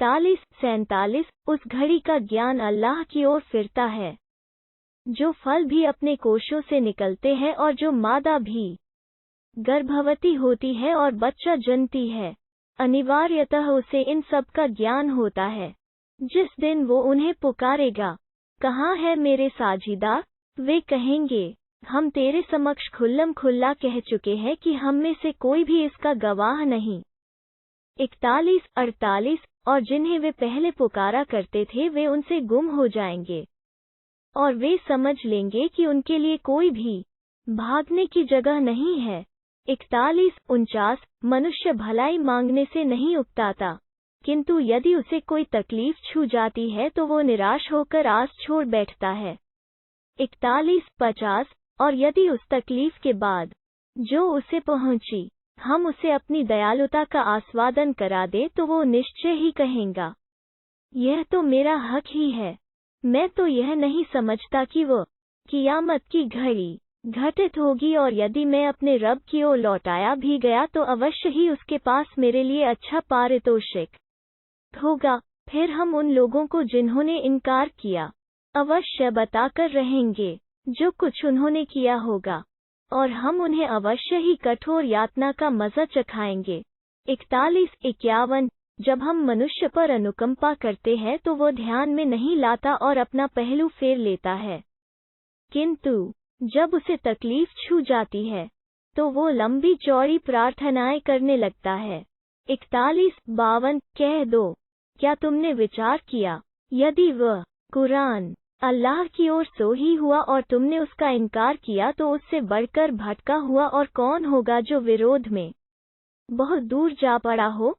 41 47 उस घड़ी का ज्ञान अल्लाह की ओर फिरता है, जो फल भी अपने कोशों से निकलते हैं और जो मादा भी गर्भवती होती है और बच्चा जनती है, अनिवार्यतः उसे इन सब का ज्ञान होता है। जिस दिन वो उन्हें पुकारेगा, कहाँ है मेरे साझीदार? वे कहेंगे, हम तेरे समक्ष खुल्लम खुल्ला कह चुके हैं कि हम में से कोई भी इसका गवाह नहीं। 41 48 और जिन्हें वे पहले पुकारा करते थे वे उनसे गुम हो जाएंगे और वे समझ लेंगे कि उनके लिए कोई भी भागने की जगह नहीं है। 41 49 मनुष्य भलाई मांगने से नहीं उकताता, किंतु यदि उसे कोई तकलीफ छू जाती है तो वो निराश होकर आस छोड़ बैठता है। 41 50 और यदि उस तकलीफ के बाद जो उसे पहुंची हम उसे अपनी दयालुता का आस्वादन करा दे तो वो निश्चय ही कहेगा, यह तो मेरा हक ही है। मैं तो यह नहीं समझता कि वो कियामत की घड़ी घटित होगी, और यदि मैं अपने रब की ओर लौटाया भी गया तो अवश्य ही उसके पास मेरे लिए अच्छा पारितोषिक होगा। फिर हम उन लोगों को जिन्होंने इनकार किया अवश्य बताकर रहेंगे जो कुछ उन्होंने किया होगा, और हम उन्हें अवश्य ही कठोर यातना का मजा चखाएंगे। 41 51 जब हम मनुष्य पर अनुकंपा करते हैं तो वो ध्यान में नहीं लाता और अपना पहलू फेर लेता है, किंतु जब उसे तकलीफ छू जाती है तो वो लंबी चौड़ी प्रार्थनाएं करने लगता है। 41 52 कह दो, क्या तुमने विचार किया, यदि वह कुरान अल्लाह की ओर से ही हुआ और तुमने उसका इनकार किया तो उससे बढ़कर भटका हुआ और कौन होगा जो विरोध में बहुत दूर जा पड़ा हो।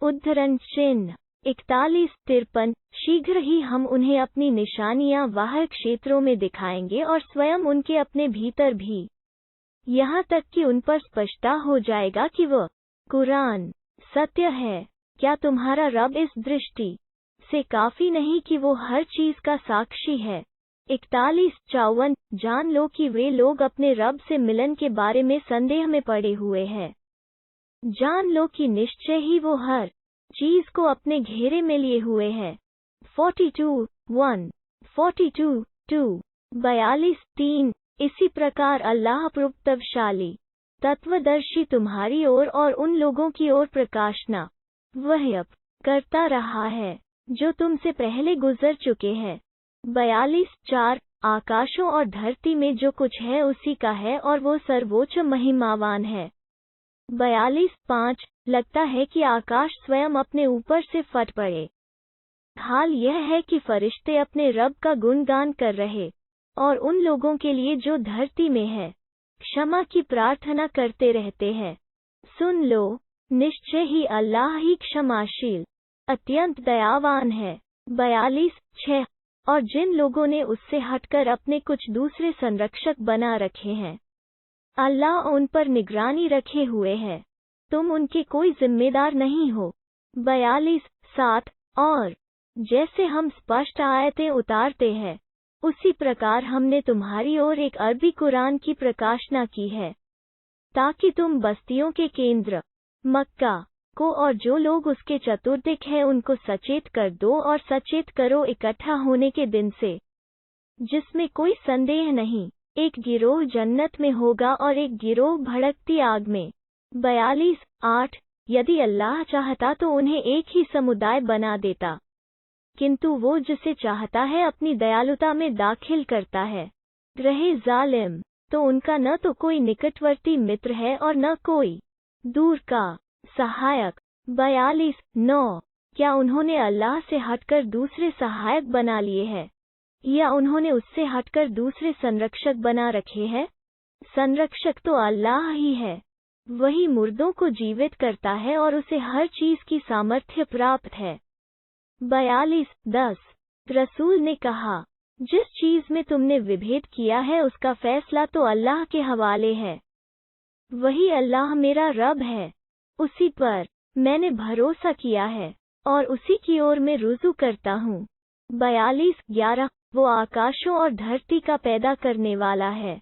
उद्धरण चिन्ह 41 53 शीघ्र ही हम उन्हें अपनी निशानियां बाहर क्षेत्रों में दिखाएंगे और स्वयं उनके अपने भीतर भी, यहाँ तक कि उन पर स्पष्टता हो जाएगा कि वह कुरान सत्य है। क्या तुम्हारा रब इस दृष्टि से काफी नहीं कि वो हर चीज का साक्षी है। 41 54 जान लो कि वे लोग अपने रब से मिलन के बारे में संदेह में पड़े हुए हैं। जान लो कि निश्चय ही वो हर चीज को अपने घेरे में लिए हुए है। 42 1 42 2 42 3 इसी प्रकार अल्लाह प्रतापशाली तत्वदर्शी तुम्हारी ओर और उन लोगों की ओर प्रकाशना वह अब करता रहा है जो तुमसे पहले गुजर चुके हैं। 42 4 आकाशों और धरती में जो कुछ है उसी का है और वो सर्वोच्च महिमावान है। 42 5 लगता है कि आकाश स्वयं अपने ऊपर से फट पड़े। हाल यह है कि फरिश्ते अपने रब का गुणगान कर रहे और उन लोगों के लिए जो धरती में है क्षमा की प्रार्थना करते रहते हैं। सुन लो, निश्चय ही अल्लाह ही क्षमाशील अत्यंत दयावान है। 42 6 और जिन लोगों ने उससे हटकर अपने कुछ दूसरे संरक्षक बना रखे हैं, अल्लाह उन पर निगरानी रखे हुए है, तुम उनके कोई जिम्मेदार नहीं हो। 42 7 और जैसे हम स्पष्ट आयतें उतारते हैं उसी प्रकार हमने तुम्हारी ओर एक अरबी कुरान की प्रकाशना की है, ताकि तुम बस्तियों के केंद्र मक्का को और जो लोग उसके चतुर्दिक हैं उनको सचेत कर दो और सचेत करो इकट्ठा होने के दिन से, जिसमें कोई संदेह नहीं, एक गिरोह जन्नत में होगा और एक गिरोह भड़कती आग में। 42 8 यदि अल्लाह चाहता तो उन्हें एक ही समुदाय बना देता, किंतु वो जिसे चाहता है अपनी दयालुता में दाखिल करता है। रहे जालिम तो उनका न तो कोई निकटवर्ती मित्र है और न कोई दूर का सहायक। 42 9 क्या उन्होंने अल्लाह से हटकर दूसरे सहायक बना लिए हैं, या उन्होंने उससे हटकर दूसरे संरक्षक बना रखे हैं? संरक्षक तो अल्लाह ही है, वही मुर्दों को जीवित करता है और उसे हर चीज की सामर्थ्य प्राप्त है। 42 10 रसूल ने कहा, जिस चीज में तुमने विभेद किया है उसका फैसला तो अल्लाह के हवाले है। वही अल्लाह मेरा रब है, उसी पर मैंने भरोसा किया है और उसी की ओर मैं रुजू करता हूँ। 42 11 वो आकाशों और धरती का पैदा करने वाला है,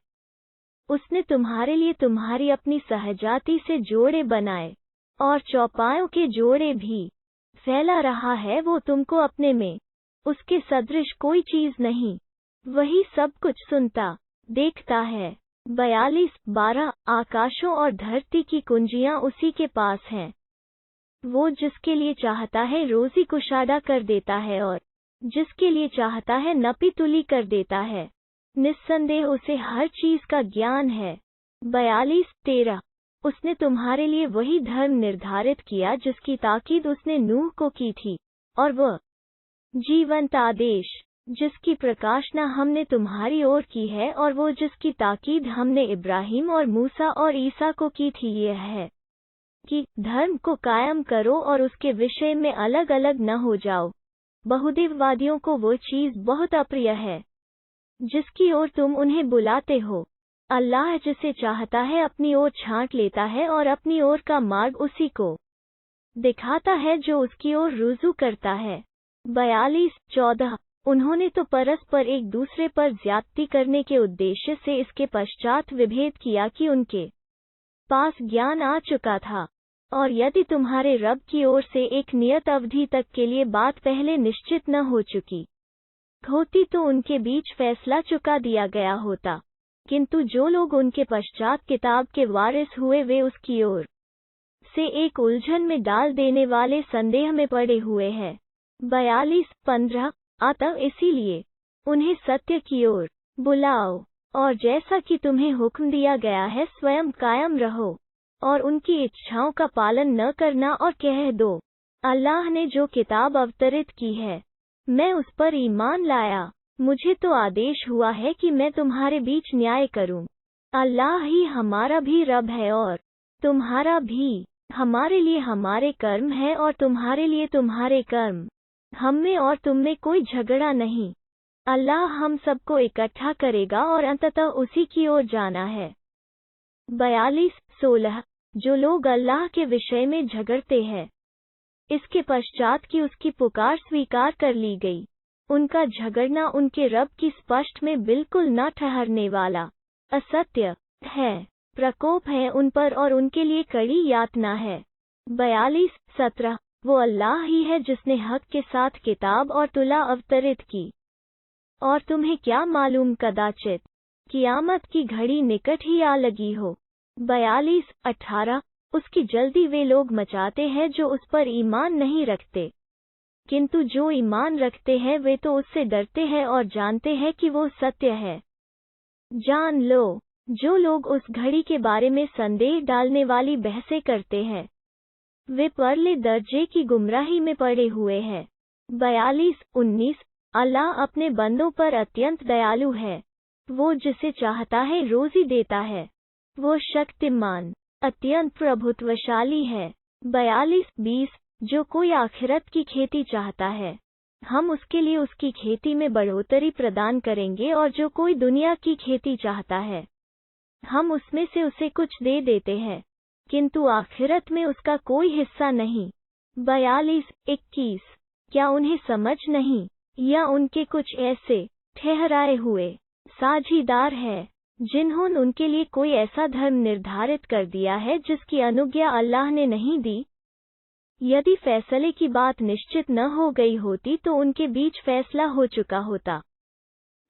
उसने तुम्हारे लिए तुम्हारी अपनी सहजाति से जोड़े बनाए और चौपायों के जोड़े भी। फैला रहा है वो तुमको अपने में। उसके सदृश कोई चीज नहीं। वही सब कुछ सुनता, देखता है। 42:12 आकाशों और धरती की कुंजियां उसी के पास हैं। वो जिसके लिए चाहता है रोजी कुशादा कर देता है और जिसके लिए चाहता है नपी तुली कर देता है। निस्संदेह उसे हर चीज का ज्ञान है। 42:13 उसने तुम्हारे लिए वही धर्म निर्धारित किया जिसकी ताकीद उसने नूह को की थी, और वह जीवंत आदेश जिसकी प्रकाशना हमने तुम्हारी ओर की है, और वो जिसकी ताकीद हमने इब्राहिम और मूसा और ईसा को की थी, यह है कि धर्म को कायम करो और उसके विषय में अलग अलग न हो जाओ। बहुदेववादियों को वो चीज बहुत अप्रिय है जिसकी ओर तुम उन्हें बुलाते हो। अल्लाह जिसे चाहता है अपनी ओर छांट लेता है और अपनी ओर का मार्ग उसी को दिखाता है जो उसकी ओर रुजू करता है। 42:14 उन्होंने तो परस्पर एक दूसरे पर ज्यादती करने के उद्देश्य से इसके पश्चात विभेद किया कि उनके पास ज्ञान आ चुका था, और यदि तुम्हारे रब की ओर से एक नियत अवधि तक के लिए बात पहले निश्चित न हो चुकी होती तो उनके बीच फैसला चुका दिया गया होता। किंतु जो लोग उनके पश्चात किताब के वारिस हुए वे उसकी ओर से एक उलझन में डाल देने वाले संदेह में पड़े हुए हैं। 42:15 अतः इसीलिए उन्हें सत्य की ओर बुलाओ, और जैसा कि तुम्हें हुक्म दिया गया है स्वयं कायम रहो, और उनकी इच्छाओं का पालन न करना, और कह दो अल्लाह ने जो किताब अवतरित की है मैं उस पर ईमान लाया। मुझे तो आदेश हुआ है कि मैं तुम्हारे बीच न्याय करूं। अल्लाह ही हमारा भी रब है और तुम्हारा भी। हमारे लिए हमारे कर्म है और तुम्हारे लिए तुम्हारे कर्म। हम में और तुम में कोई झगड़ा नहीं। अल्लाह हम सबको इकट्ठा करेगा और अंततः उसी की ओर जाना है। 42:16 जो लोग अल्लाह के विषय में झगड़ते हैं इसके पश्चात कि उसकी पुकार स्वीकार कर ली गई, उनका झगड़ना उनके रब की स्पष्ट में बिल्कुल न ठहरने वाला असत्य है। प्रकोप है उन पर और उनके लिए कड़ी यातना है। 42:17 वो अल्लाह ही है जिसने हक के साथ किताब और तुला अवतरित की। और तुम्हें क्या मालूम कदाचित कियामत की घड़ी निकट ही आ लगी हो। 42:18 उसकी जल्दी वे लोग मचाते हैं जो उस पर ईमान नहीं रखते, किंतु जो ईमान रखते हैं वे तो उससे डरते हैं और जानते हैं कि वो सत्य है। जान लो जो लोग उस घड़ी के बारे में संदेह डालने वाली बहसें करते हैं वे परले दर्जे की गुमराही में पड़े हुए हैं। 42:19 अल्लाह अपने बंदों पर अत्यंत दयालु है। वो जिसे चाहता है रोजी देता है। वो शक्तिमान अत्यंत प्रभुत्वशाली है। 42:20 जो कोई आखिरत की खेती चाहता है हम उसके लिए उसकी खेती में बढ़ोतरी प्रदान करेंगे, और जो कोई दुनिया की खेती चाहता है हम उसमें से उसे कुछ दे देते हैं, किंतु आखिरत में उसका कोई हिस्सा नहीं। 42:21 क्या उन्हें समझ नहीं, या उनके कुछ ऐसे ठहराए हुए साझीदार हैं जिन्होंने उनके लिए कोई ऐसा धर्म निर्धारित कर दिया है जिसकी अनुज्ञा अल्लाह ने नहीं दी। यदि फैसले की बात निश्चित न हो गई होती तो उनके बीच फैसला हो चुका होता।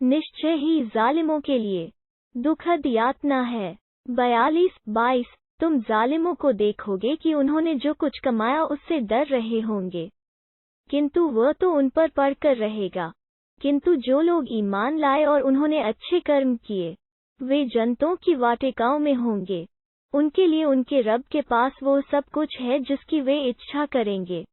निश्चय ही जालिमों के लिए दुखद यातना है। 42:22 तुम जालिमों को देखोगे कि उन्होंने जो कुछ कमाया उससे डर रहे होंगे, किंतु वह तो उन पर पड़कर रहेगा। किंतु जो लोग ईमान लाए और उन्होंने अच्छे कर्म किए वे जन्नतों की वाटिकाओं में होंगे। उनके लिए उनके रब के पास वो सब कुछ है जिसकी वे इच्छा करेंगे।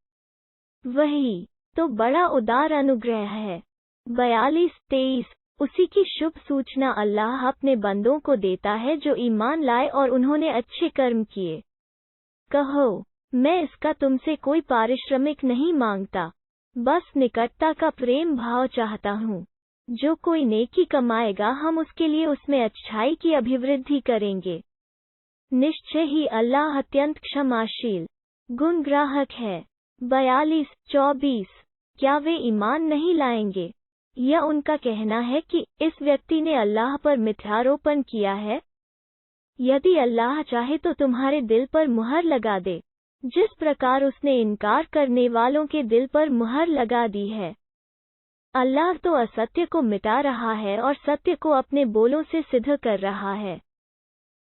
वही तो बड़ा उदार अनुग्रह है। 42:23 उसी की शुभ सूचना अल्लाह अपने बंदों को देता है जो ईमान लाए और उन्होंने अच्छे कर्म किए। कहो मैं इसका तुमसे कोई पारिश्रमिक नहीं मांगता, बस निकटता का प्रेम भाव चाहता हूँ। जो कोई नेकी कमाएगा हम उसके लिए उसमें अच्छाई की अभिवृद्धि करेंगे। निश्चय ही अल्लाह अत्यंत क्षमाशील गुणग्राहक है। 42:24 क्या वे ईमान नहीं लाएंगे, या उनका कहना है कि इस व्यक्ति ने अल्लाह पर मिथ्यारोपण किया है? यदि अल्लाह चाहे तो तुम्हारे दिल पर मुहर लगा दे, जिस प्रकार उसने इनकार करने वालों के दिल पर मुहर लगा दी है। अल्लाह तो असत्य को मिटा रहा है और सत्य को अपने बोलों से सिद्ध कर रहा है।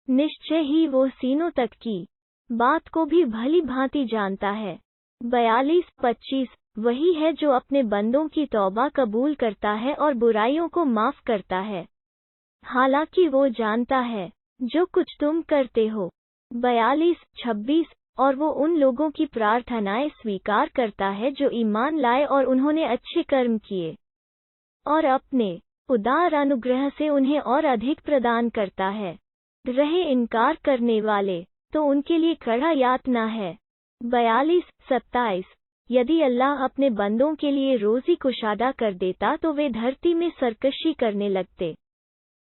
निश्चय ही वो सीनों तक की बात को भी भली भांति जानता है। 42-25 वही है जो अपने बंदों की तौबा कबूल करता है और बुराइयों को माफ करता है, हालांकि वो जानता है जो कुछ तुम करते हो। 42-26 और वो उन लोगों की प्रार्थनाएं स्वीकार करता है जो ईमान लाए और उन्होंने अच्छे कर्म किए, और अपने उदार अनुग्रह से उन्हें और अधिक प्रदान करता है। रहे इनकार करने वाले, तो उनके लिए कड़ा यातना है। 42-27 यदि अल्लाह अपने बंदों के लिए रोजी कुशादा कर देता तो वे धरती में सरकशी करने लगते,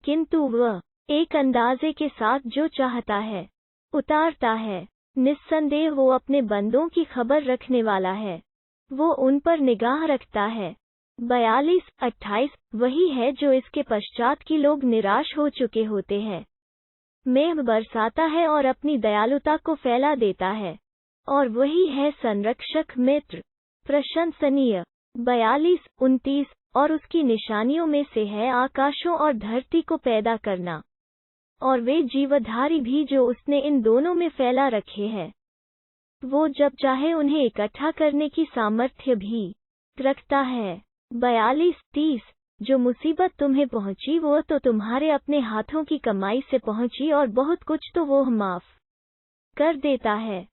किंतु वह एक अंदाजे के साथ जो चाहता है उतारता है। निस्संदेह वो अपने बंदों की खबर रखने वाला है, वो उन पर निगाह रखता है। 42-28 वही है जो इसके पश्चात की लोग निराश हो चुके होते हैं। मेघ बरसाता है और अपनी दयालुता को फैला देता है, और वही है संरक्षक मित्र प्रशंसनीय। 42-29 और उसकी निशानियों में से है आकाशों और धरती को पैदा करना, और वे जीवधारी भी जो उसने इन दोनों में फैला रखे हैं। वो जब चाहे उन्हें इकट्ठा करने की सामर्थ्य भी रखता है। 42-30 जो मुसीबत तुम्हें पहुंची वो तो तुम्हारे अपने हाथों की कमाई से पहुंची, और बहुत कुछ तो वो माफ कर देता है।